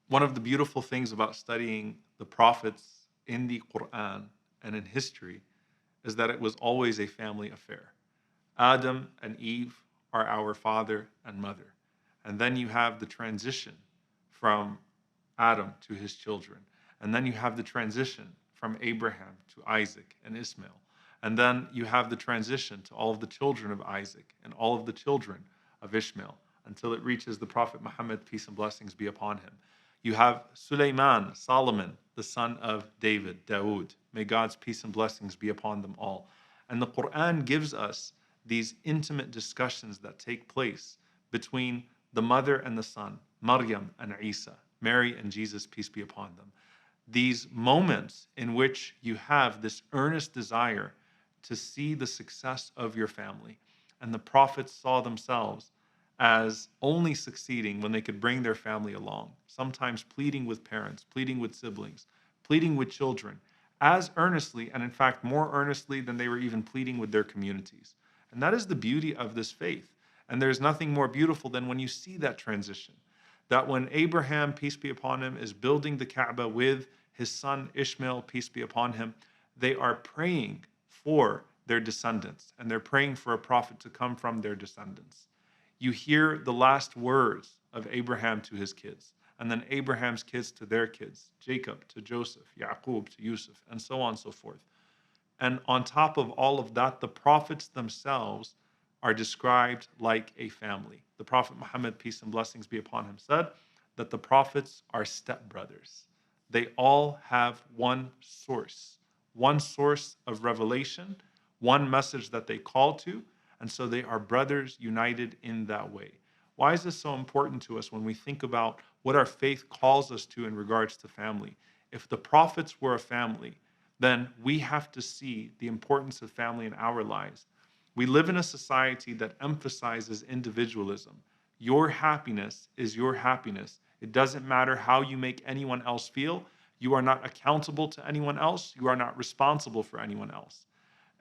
One of the beautiful things about studying the prophets in the Quran and in history is that it was always a family affair. Adam and Eve are our father and mother. And then you have the transition from Adam to his children. And then you have the transition from Abraham to Isaac and Ishmael. And then you have the transition to all of the children of Isaac and all of the children of Ishmael until it reaches the Prophet Muhammad, peace and blessings be upon him. You have Suleiman, Solomon, the son of David, Dawood. May God's peace and blessings be upon them all. And the Quran gives us these intimate discussions that take place between the mother and the son, Maryam and Isa, Mary and Jesus, peace be upon them. These moments in which you have this earnest desire to see the success of your family. And the prophets saw themselves as only succeeding when they could bring their family along, sometimes pleading with parents, pleading with siblings, pleading with children, as earnestly, and in fact more earnestly than they were even pleading with their communities. And that is the beauty of this faith. And there's nothing more beautiful than when you see that transition. That when Abraham, peace be upon him, is building the Kaaba with his son Ishmael, peace be upon him, they are praying for their descendants, and they're praying for a prophet to come from their descendants. You hear the last words of Abraham to his kids, and then Abraham's kids to their kids, Jacob to Joseph, Yaqub to Yusuf, and so on and so forth. And on top of all of that, the prophets themselves are described like a family. The Prophet Muhammad, peace and blessings be upon him, said that the prophets are stepbrothers. They all have one source of revelation, one message that they call to, and so they are brothers united in that way. Why is this so important to us when we think about what our faith calls us to in regards to family? If the prophets were a family, then we have to see the importance of family in our lives. We live in a society that emphasizes individualism. Your happiness is your happiness. It doesn't matter how you make anyone else feel. You are not accountable to anyone else. You are not responsible for anyone else.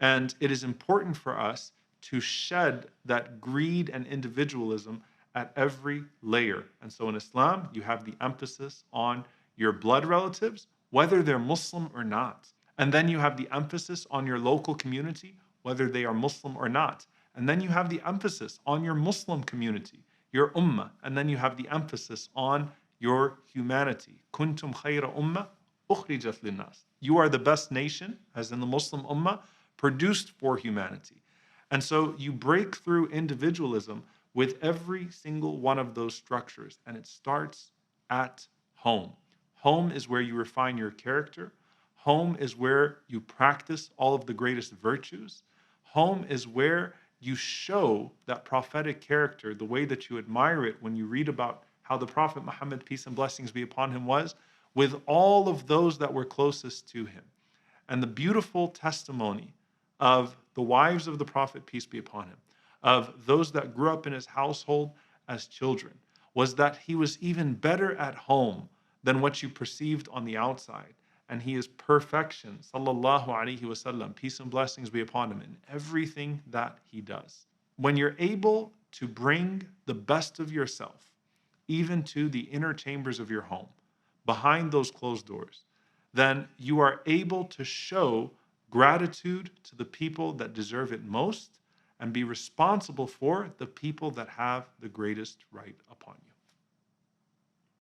And it is important for us to shed that greed and individualism at every layer. And so in Islam, you have the emphasis on your blood relatives, whether they're Muslim or not. And then you have the emphasis on your local community, whether they are Muslim or not. And then you have the emphasis on your Muslim community, your Ummah. And then you have the emphasis on your humanity. Kuntum khayra ummah ukhrijat linnas. You are the best nation, as in the Muslim Ummah, produced for humanity. And so you break through individualism with every single one of those structures. And it starts at home. Home is where you refine your character. Home is where you practice all of the greatest virtues. Home is where you show that prophetic character, the way that you admire it when you read about how the Prophet Muhammad, peace and blessings be upon him, was with all of those that were closest to him. And the beautiful testimony of the wives of the Prophet, peace be upon him, of those that grew up in his household as children, was that he was even better at home than what you perceived on the outside. And he is perfection, sallallahu alaihi wasallam, peace and blessings be upon him, in everything that he does. When you're able to bring the best of yourself, even to the inner chambers of your home, behind those closed doors, then you are able to show gratitude to the people that deserve it most and be responsible for the people that have the greatest right upon you.